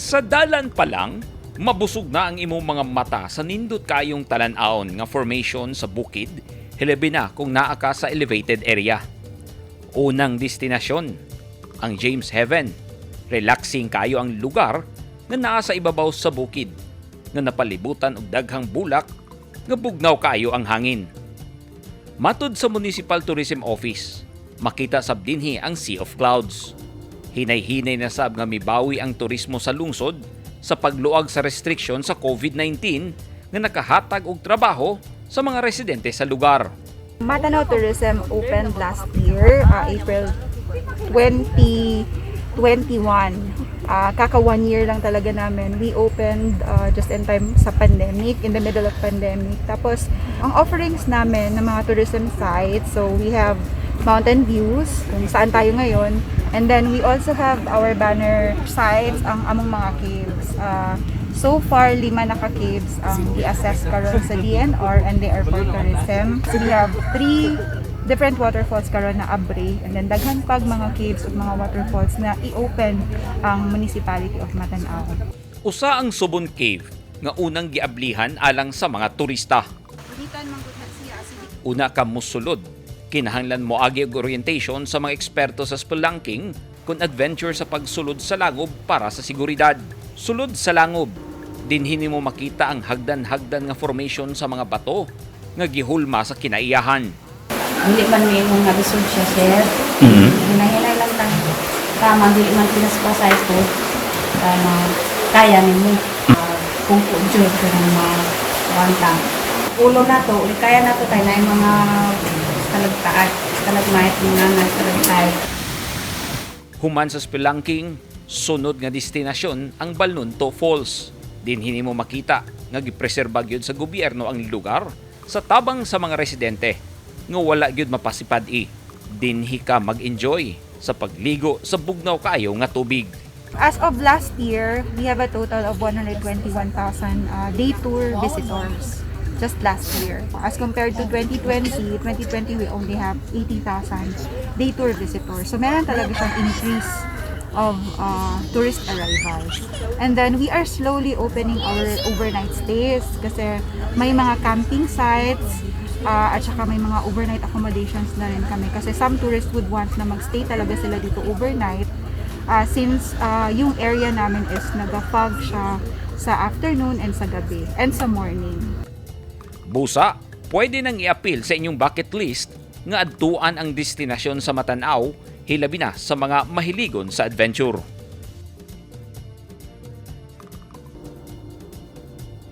Sa dalan pa lang, mabusog na ang imong mga mata sa nindot kayong talan-aon nga formation sa bukid, hilabi na kung naa ka sa elevated area. Unang destinasyon, ang James Heaven. Relaxing kayo ang lugar nga naa sa ibabaw sa bukid, nga napalibutan og daghang bulak, nga bugnaw kayo ang hangin. Matud sa Municipal Tourism Office, makita sab dinhi ang Sea of Clouds. Hinay-hinay na sab nga mibawi ang turismo sa lungsod sa pagluag sa restriction sa COVID-19 nga nakahatag og trabaho sa mga residente sa lugar. Matanao Tourism opened last year, April 2021. Kaka 1 year lang talaga namin. We opened just in time sa pandemic, in the middle of pandemic. Tapos, ang offerings namin ng mga tourism sites, so we have mountain views, kung saan tayo ngayon. And then we also have our banner sites, ang among mga caves. So far, 5 naka-caves ang i-assess karon sa DNR and the airport tourism. So we have 3 different waterfalls karon na abre, and then daghan pag mga caves ug mga waterfalls na i-open ang Municipality of Matanao. Usa ang Subon Cave nga unang giablihan alang sa mga turista. Una ka mosulod, kinahanglan mo agi og orientation sa mga eksperto sa spelunking kung adventure sa pagsulod sa langob para sa seguridad. Sulod sa langob, dinhi mo makita ang hagdan-hagdan nga formation sa mga bato nga gihulma sa kinaiyahan. Hindi man may mga bisod siya, sir. Hinay-hinay lang lang. Tama, hindi man pinaspasay ko. Kaya nimo. Kung po-jod ko ng mga wantang. Ulo na to, kaya na to tayo na yung mga talagmait, mga nagtalagtay. Human sa spelunking, sunod nga destinasyon ang Balnunto Falls. Dinhi mo makita nga gipreserba gyud sa gobyerno ang lugar sa tabang sa mga residente nga wala gyud mapasipad. Dinhi ka mag-enjoy sa pagligo sa bugnaw kayo nga tubig. As of last year, we have a total of 121,000 day tour visitors. Just last year. As compared to 2020 we only have 80,000 day tour visitors. So meron talaga siyang increase of tourist arrivals. And then we are slowly opening our overnight stays kasi may mga camping sites at saka may mga overnight accommodations na rin kami kasi some tourists would want na magstay talaga sila dito overnight since yung area namin is nag-fog siya sa afternoon and sa gabi and sa morning. Busa, pwede nang i-appeal sa inyong bucket list nga adtuan ang destinasyon sa Matanao, hilabi na sa mga mahiligon sa adventure.